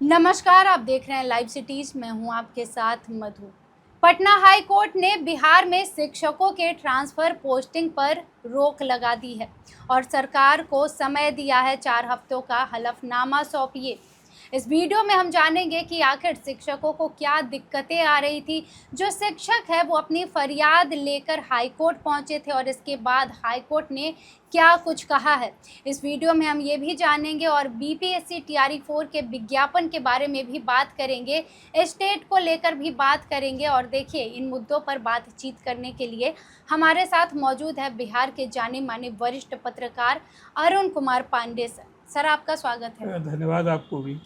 नमस्कार, आप देख रहे हैं लाइव सिटीज। मैं हूं आपके साथ मधु। पटना हाई कोर्ट ने बिहार में शिक्षकों के ट्रांसफर पोस्टिंग पर रोक लगा दी है और सरकार को समय दिया है 4 हफ्तों का हलफनामा सौंपिए। इस वीडियो में हम जानेंगे कि आखिर शिक्षकों को क्या दिक्कतें आ रही थी। जो शिक्षक है वो अपनी फरियाद लेकर हाई कोर्ट पहुंचे थे और इसके बाद हाई कोर्ट ने क्या कुछ कहा है। इस वीडियो में हम ये भी जानेंगे और बीपीएससी टीआरई 4 के विज्ञापन के बारे में भी बात करेंगे, स्टेट को लेकर भी बात करेंगे। और देखिए, इन मुद्दों पर बातचीत करने के लिए हमारे साथ मौजूद है बिहार के जाने माने वरिष्ठ पत्रकार अरुण कुमार पांडे सर। सर, आपका स्वागत है। धन्यवाद आपको भी।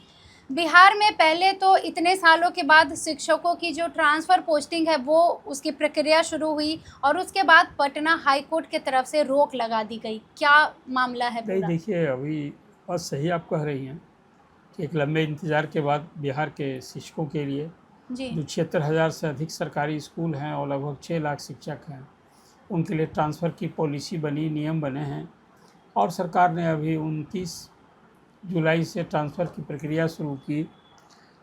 बिहार में पहले तो इतने सालों के बाद शिक्षकों की जो ट्रांसफ़र पोस्टिंग है वो उसकी प्रक्रिया शुरू हुई और उसके बाद पटना हाई कोर्ट की तरफ से रोक लगा दी गई। क्या मामला है नहीं, पूरा? देखिए, अभी बात सही आप कह रही हैं कि एक लंबे इंतज़ार के बाद बिहार के शिक्षकों के लिए जी जो 76,000 से अधिक सरकारी स्कूल हैं और लगभग 6 लाख शिक्षक हैं, उनके लिए ट्रांसफ़र की पॉलिसी बनी, नियम बने हैं और सरकार ने अभी 29 जुलाई से ट्रांसफ़र की प्रक्रिया शुरू की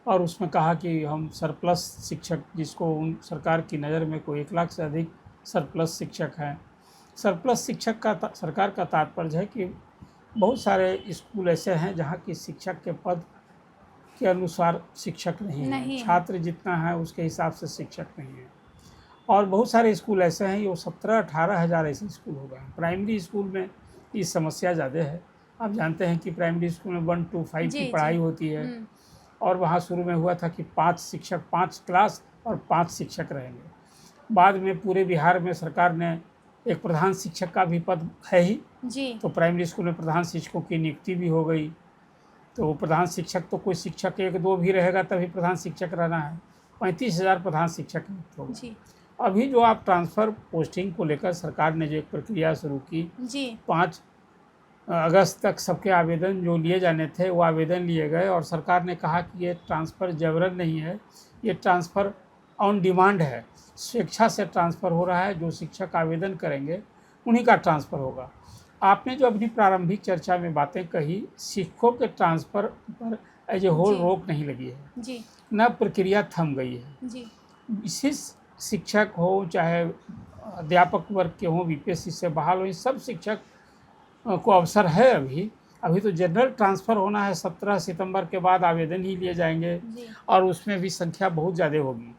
और उसमें कहा कि हम सरप्लस शिक्षक, जिसको उन सरकार की नज़र में कोई 1 लाख से अधिक सरप्लस शिक्षक हैं। सरप्लस शिक्षक का सरकार का तात्पर्य है कि बहुत सारे स्कूल ऐसे हैं जहाँ की शिक्षक के पद के अनुसार शिक्षक नहीं है, छात्र जितना है उसके हिसाब से शिक्षक नहीं है। और बहुत सारे स्कूल ऐसे हैं, ये 17-18 हज़ार ऐसे स्कूल हो गए हैं। प्राइमरी स्कूल में ये समस्या ज़्यादा है। आप जानते हैं कि प्राइमरी स्कूल में 1 to 5 की पढ़ाई होती है और वहाँ शुरू में हुआ था कि 5 शिक्षक, 5 क्लास और 5 शिक्षक रहेंगे। बाद में पूरे बिहार में सरकार ने एक प्रधान शिक्षक का भी पद है ही जी। तो प्राइमरी स्कूल में प्रधान शिक्षकों की नियुक्ति भी हो गई। तो प्रधान शिक्षक तो कोई शिक्षक 1-2 भी रहेगा तभी प्रधान शिक्षक रहना है। 35,000 प्रधान शिक्षक नियुक्त होगा। जी अभी जो आप ट्रांसफ़र पोस्टिंग को लेकर सरकार ने जो एक प्रक्रिया शुरू की, जी 5 अगस्त तक सबके आवेदन जो लिए जाने थे वो आवेदन लिए गए और सरकार ने कहा कि ये ट्रांसफ़र जबरन नहीं है, ये ट्रांसफ़र ऑन डिमांड है। स्वेच्छा से ट्रांसफ़र हो रहा है, जो शिक्षक आवेदन करेंगे उन्हीं का ट्रांसफ़र होगा। आपने जो अपनी प्रारंभिक चर्चा में बातें कही, शिक्षकों के ट्रांसफ़र पर एज ए होल रोक नहीं लगी है, जी न प्रक्रिया थम गई है। जी विशेष शिक्षक हो चाहे अध्यापक वर्ग के हों, बीपीएससी से बहाल हो, इन सब शिक्षक को अवसर है। अभी तो जनरल ट्रांसफ़र होना है। 17 सितंबर के बाद आवेदन ही लिए जाएंगे और उसमें भी संख्या बहुत ज़्यादा होगी,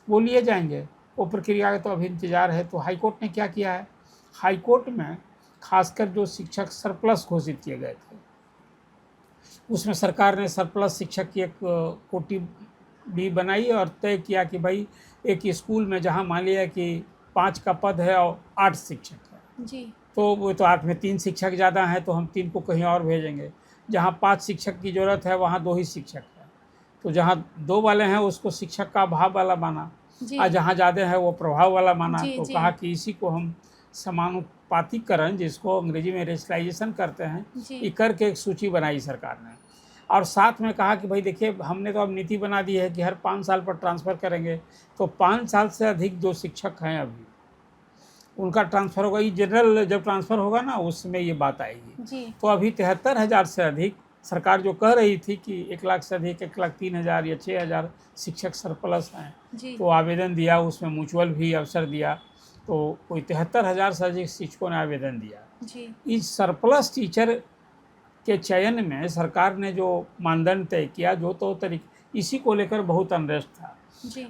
वो लिए जाएंगे। वो प्रक्रिया का तो अभी इंतज़ार है। तो हाई कोर्ट ने क्या किया है, हाई कोर्ट में खासकर जो शिक्षक सरप्लस घोषित किए गए थे उसमें सरकार ने सरप्लस शिक्षक की एक कोटि भी बनाई और तय किया कि भाई एक स्कूल में जहाँ मान लिया कि 5 का पद है और 8 शिक्षक है जी तो वो तो 8 में 3 शिक्षक ज़्यादा हैं तो हम 3 को कहीं और भेजेंगे। जहाँ 5 शिक्षक की ज़रूरत है वहाँ 2 ही शिक्षक हैं, तो जहाँ 2 वाले हैं उसको शिक्षक का अभाव वाला माना और जहाँ ज़्यादा है वो प्रभाव वाला माना। तो कहा कि इसी को हम समानुपातिकरण, जिसको अंग्रेजी में रेशनलाइजेशन करते हैं, ये करके एक सूची बनाई सरकार ने और साथ में कहा कि भाई देखिए, हमने तो अब नीति बना दी है कि हर 5 साल पर ट्रांसफ़र करेंगे, तो 5 साल से अधिक जो शिक्षक हैं अभी उनका ट्रांसफ़र होगा। ये जनरल जब ट्रांसफ़र होगा ना उसमें ये बात आएगी। तो अभी 73,000 से अधिक सरकार जो कह रही थी कि 1 लाख से अधिक 1,03,000 या 6,000 शिक्षक सरप्लस हैं, तो आवेदन दिया, उसमें म्यूचुअल भी अवसर दिया, तो कोई 73,000 से अधिक शिक्षकों ने आवेदन दिया। इस सरप्लस टीचर के चयन में सरकार ने जो मानदंड तय किया, जो तो तरीके, इसी को लेकर बहुत अनरेस्ट था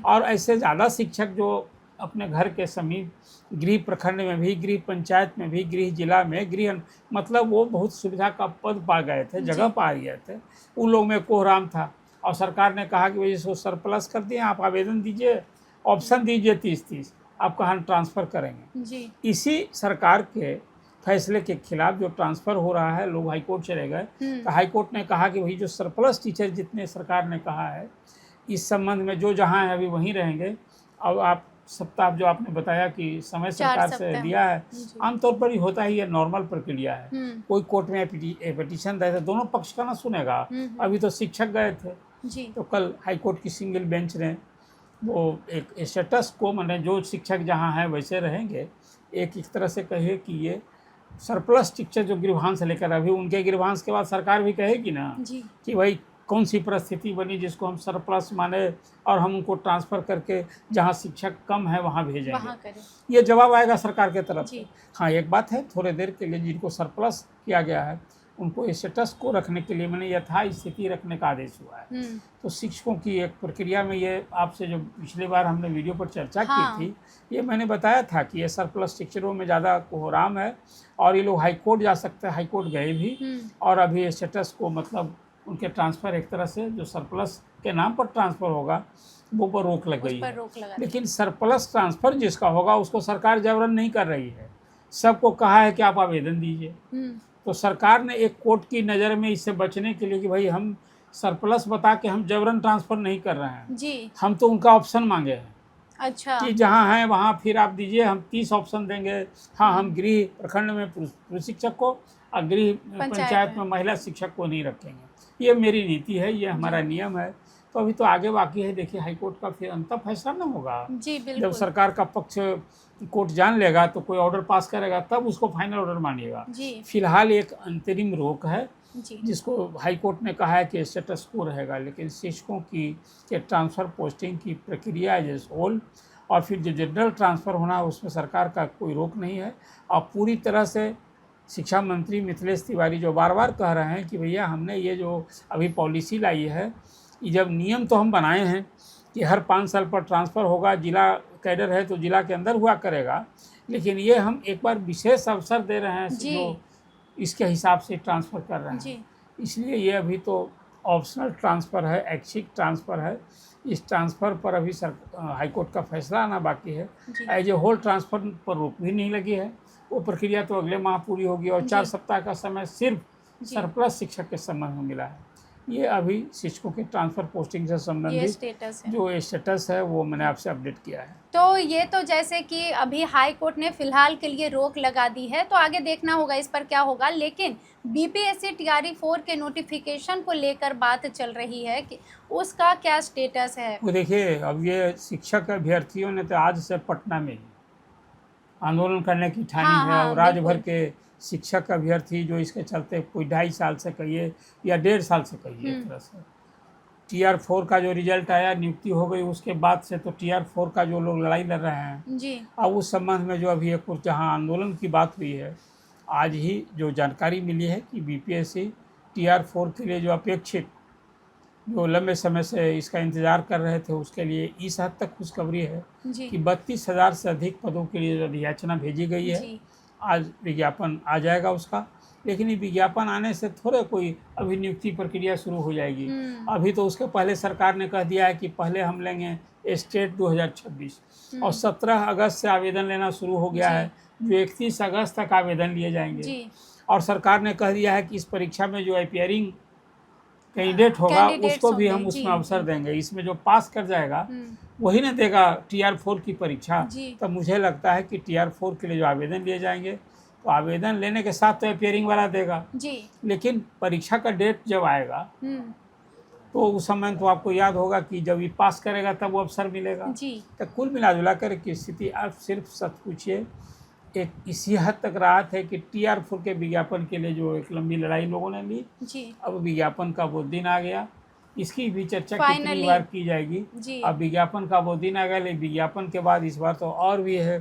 और ऐसे ज़्यादा शिक्षक जो अपने घर के समीप गृह प्रखंड में भी, गृह पंचायत में भी, गृह जिला में, गृह मतलब वो बहुत सुविधा का पद पा गए थे, जगह पा गए थे, उन लोगों में कोहराम था और सरकार ने कहा कि भाई इसको सरप्लस कर दिए, आप आवेदन दीजिए, ऑप्शन दीजिए 30-30, आपका हम ट्रांसफ़र करेंगे। इसी सरकार के फैसले के खिलाफ जो ट्रांसफ़र हो रहा है, लोग हाई कोर्ट चले गए तो हाई कोर्ट ने कहा कि भाई जो सरप्लस टीचर जितने सरकार ने कहा है इस संबंध में जो जहाँ है अभी वहीं रहेंगे। अब आप सप्ताह जो आपने बताया कि समय सरकार से दिया है, आमतौर पर ही होता ही है, नॉर्मल प्रक्रिया है। कोई कोर्ट में पिटीशन दे तो दोनों पक्ष का ना सुनेगा। अभी तो शिक्षक गए थे तो कल हाई कोर्ट की सिंगल बेंच ने वो एक स्टेटस को, माने जो शिक्षक जहाँ हैं वैसे रहेंगे, एक तरह से कहे कि ये सरप्लस टीचर जो गृहांश लेकर, अभी उनके गृहांश के बाद सरकार भी कहेगी ना कि भाई कौन सी परिस्थिति बनी जिसको हम सरप्लस माने और हम उनको ट्रांसफ़र करके जहाँ शिक्षक कम है वहाँ भेजेंगे, वहाँ करें। ये जवाब आएगा सरकार के तरफ से। जी। हाँ, एक बात है, थोड़े देर के लिए जिनको सरप्लस किया गया है उनको स्टेटस को रखने के लिए मैंने यथास्थिति रखने का आदेश हुआ है। तो शिक्षकों की एक प्रक्रिया में ये आपसे जो पिछली बार हमने वीडियो पर चर्चा हाँ। की थी, ये मैंने बताया था कि ये सरप्लस टीचरों में ज़्यादा कोहराम है और ये लोग हाई कोर्ट जा सकते हैं, हाई कोर्ट गए भी और अभी स्टेटस को मतलब उनके ट्रांसफ़र एक तरह से जो सरप्लस के नाम पर ट्रांसफ़र होगा वो पर रोक लग गई है। लेकिन सरप्लस ट्रांसफ़र जिसका होगा उसको सरकार जबरन नहीं कर रही है, सबको कहा है कि आप आवेदन दीजिए। तो सरकार ने एक कोर्ट की नज़र में इससे बचने के लिए कि भाई हम सरप्लस बता के हम जबरन ट्रांसफ़र नहीं कर रहे हैं जी, हम तो उनका ऑप्शन मांगे हैं। अच्छा, कि जहाँ हैं वहाँ फिर आप दीजिए, हम 30 ऑप्शन देंगे। हाँ, हम गृह प्रखंड में पुरुष शिक्षक को और गृह पंचायत में महिला शिक्षक को नहीं रखेंगे। ये मेरी नीति है, ये हमारा नियम है। तो अभी तो आगे बाकी है, देखिए हाईकोर्ट का फिर अंतिम फैसला ना होगा। जी बिल्कुल। जब सरकार का पक्ष कोर्ट जान लेगा तो कोई ऑर्डर पास करेगा तब उसको फाइनल ऑर्डर मानिएगा। फिलहाल एक अंतरिम रोक है जिसको हाई कोर्ट ने कहा है कि स्टेटस को रहेगा, लेकिन शिक्षकों की ट्रांसफ़र पोस्टिंग की प्रक्रिया एज होल और फिर जो जनरल ट्रांसफ़र होना है उसमें सरकार का कोई रोक नहीं है। और पूरी तरह से शिक्षा मंत्री मिथिलेश तिवारी जो बार बार कह रहे हैं कि भैया हमने ये जो अभी पॉलिसी लाई है, ये जब नियम तो हम बनाए हैं कि हर 5 साल पर ट्रांसफ़र होगा, जिला कैडर है तो जिला के अंदर हुआ करेगा, लेकिन ये हम एक बार विशेष अवसर दे रहे हैं जो इसके हिसाब से ट्रांसफ़र कर रहे हैं। इसलिए ये अभी तो ऑप्शनल ट्रांसफ़र है, ऐच्छिक ट्रांसफ़र है। इस ट्रांसफ़र पर अभी हाईकोर्ट का फैसला आना बाकी है। एज ए होल ट्रांसफ़र पर रोक भी नहीं लगी है, वो प्रक्रिया तो अगले माह पूरी होगी और 4 सप्ताह का समय सिर्फ सरप्लस शिक्षक के संबंध में मिला है। ये अभी शिक्षकों के ट्रांसफ़र पोस्टिंग से संबंधित जो स्टेटस है वो मैंने आपसे अपडेट किया है। तो ये तो जैसे कि अभी हाई कोर्ट ने फिलहाल के लिए रोक लगा दी है, तो आगे देखना होगा इस पर क्या होगा। लेकिन बीपीएससी टीआरई 4 के नोटिफिकेशन को लेकर बात चल रही है कि उसका क्या स्टेटस है। वो देखिए, अब ये शिक्षक अभ्यर्थियों ने तो आज से पटना में आंदोलन करने की ठानी है और राज्य भर के शिक्षक अभ्यर्थी जो इसके चलते कोई 2.5 साल से कहिए या 1.5 साल से कहिए एक तरह से टीआर 4 का जो रिजल्ट आया, नियुक्ति हो गई, उसके बाद से तो टीआर 4 का जो लोग लड़ाई लड़ रहे हैं अब उस संबंध में जो अभी एक जहाँ आंदोलन की बात हुई है, आज ही जो जानकारी मिली है कि बीपीएससी टीआर 4 के लिए जो अपेक्षित जो लंबे समय से इसका इंतज़ार कर रहे थे उसके लिए इस हद तक खुशखबरी है कि 32,000 से अधिक पदों के लिए अधियाचना भेजी गई है। आज विज्ञापन आ जाएगा उसका, लेकिन ये विज्ञापन आने से थोड़े कोई अभी नियुक्ति प्रक्रिया शुरू हो जाएगी। अभी तो उसके पहले सरकार ने कह दिया है कि पहले हम लेंगे स्टेट 2026 और 17 अगस्त से आवेदन लेना शुरू हो गया है, जो 31 अगस्त तक आवेदन लिए जाएंगे। और सरकार ने कह दिया है कि इस परीक्षा में जो अपीयरिंग कैंडिडेट होगा उसको भी हम उसमें अवसर देंगे। इसमें जो पास कर जाएगा वही ना देगा टीआर 4 की परीक्षा। तो मुझे लगता है कि टीआर 4 के लिए जो आवेदन लिए जाएंगे तो आवेदन लेने के साथ तो अपीयरिंग वाला देगा, लेकिन परीक्षा का डेट जब आएगा तो उस समय तो आपको याद होगा कि जब ये पास करेगा तब वो अवसर मिलेगा। तो कुल मिला जुला कर की स्थिति आप सिर्फ सच पूछिए, एक इसी हद तक राहत है कि टीआर 4 के विज्ञापन के लिए जो एक लंबी लड़ाई लोगों ने ली, अब विज्ञापन का वो दिन आ गया। इसकी भी चर्चा कितनी बार की जाएगी। अब विज्ञापन का वो दिन आ गया, लेकिन विज्ञापन के बाद इस बार तो और भी है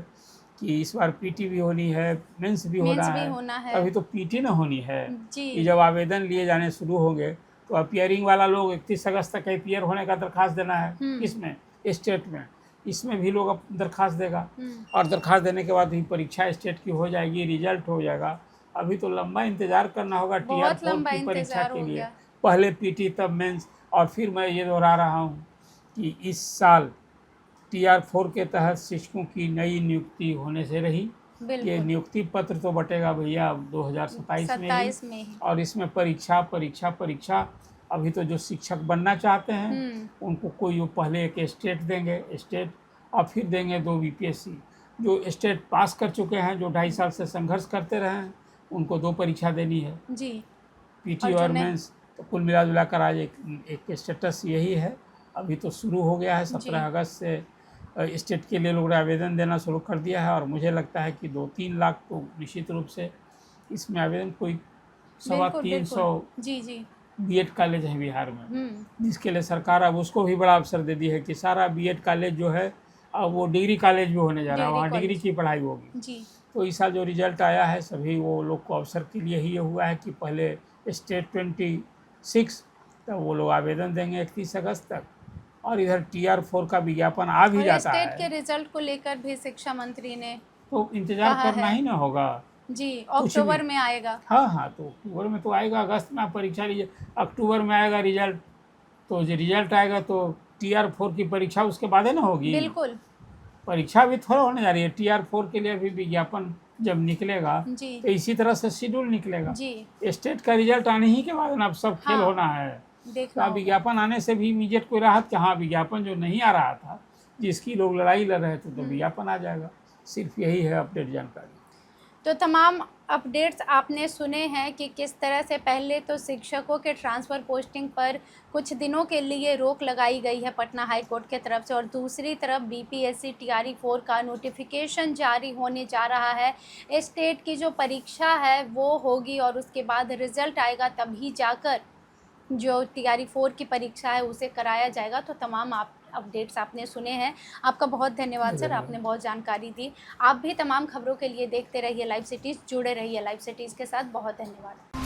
कि इस बार पीटी भी होनी है, मेंस भी होना है। अभी तो पीटी ना होनी है कि जब आवेदन लिए जाने शुरू होंगे तो अपीयरिंग वाला लोग 31 अगस्त तक अपीयर होने का दरखास्त देना है। इसमें स्टेट में इसमें भी लोग दरखास्त देगा और दरखास्त देने के बाद ही परीक्षा स्टेट की हो जाएगी, रिजल्ट हो जाएगा। अभी तो लंबा इंतजार करना होगा टीआर 4 की परीक्षा के लिए, पहले पीटी तब मेंस। और फिर मैं ये दोहरा रहा हूँ कि इस साल टीआर 4 के तहत शिक्षकों की नई नियुक्ति होने से रही। ये नियुक्ति पत्र तो बटेगा भैया 2027 में ही। और इसमें परीक्षा परीक्षा परीक्षा। अभी तो जो शिक्षक बनना चाहते हैं उनको कोई पहले एक स्टेट देंगे, स्टेट और फिर देंगे 2 बीपीएससी। जो स्टेट पास कर चुके हैं, जो 2.5 साल से संघर्ष करते रहे हैं, उनको 2 परीक्षा देनी है, पीटी और मेंस। तो कुल मिला जुला कर आज एक स्टेटस यही है। अभी तो शुरू हो गया है, 17 अगस्त से स्टेट के लिए लोग आवेदन देना शुरू कर दिया है और मुझे लगता है कि 2-3 लाख तो निश्चित रूप से इसमें आवेदन कोई 325 बीएड कॉलेज है बिहार में, जिसके लिए सरकार अब उसको भी बड़ा अवसर दे दी है कि सारा बीएड कॉलेज जो है अब वो डिग्री कॉलेज भी होने जा रहा है, वहाँ डिग्री की पढ़ाई होगी जी। तो इस साल जो रिजल्ट आया है सभी वो लोग को अवसर के लिए ही ये हुआ है कि पहले स्टेट 26 तब वो लोग आवेदन देंगे 31 अगस्त तक, और इधर TR4 का विज्ञापन आ भी जाता है। स्टेट के रिजल्ट को लेकर भी शिक्षा मंत्री ने तो इंतजार करना ही ना होगा जी, अक्टूबर में आएगा। हाँ, तो अक्टूबर में तो आएगा, अगस्त में परीक्षा लीजिए, अक्टूबर में आएगा रिजल्ट, तो जो रिजल्ट आएगा तो TR4 की परीक्षा उसके बाद है ना होगी। बिल्कुल, परीक्षा भी थोड़ा होने जा रही है, TR4 के लिए भी विज्ञापन जब निकलेगा जी, तो इसी तरह से शेड्यूल निकलेगा जी, स्टेट का रिजल्ट आने ही के बाद ना अब सब खेल हाँ, होना है। तो देखना अब विज्ञापन आने से भी इमीडिएट कोई राहत, हाँ विज्ञापन जो नहीं आ रहा था जिसकी लोग लड़ाई लड़ रहे थे तो विज्ञापन आ जाएगा, सिर्फ यही है अपडेट जानकारी। तो तमाम अपडेट्स आपने सुने हैं कि किस तरह से पहले तो शिक्षकों के ट्रांसफ़र पोस्टिंग पर कुछ दिनों के लिए रोक लगाई गई है पटना हाई कोर्ट के तरफ से, और दूसरी तरफ BPSC TRE4 का नोटिफिकेशन जारी होने जा रहा है। स्टेट की जो परीक्षा है वो होगी और उसके बाद रिज़ल्ट आएगा, तभी जाकर जो TRE4 की परीक्षा है उसे कराया जाएगा। तो तमाम आप अपडेट्स आपने सुने हैं। आपका बहुत धन्यवाद सर, आपने बहुत जानकारी दी। आप भी तमाम खबरों के लिए देखते रहिए लाइव सिटीज़, जुड़े रहिए लाइव सिटीज़ के साथ। बहुत धन्यवाद।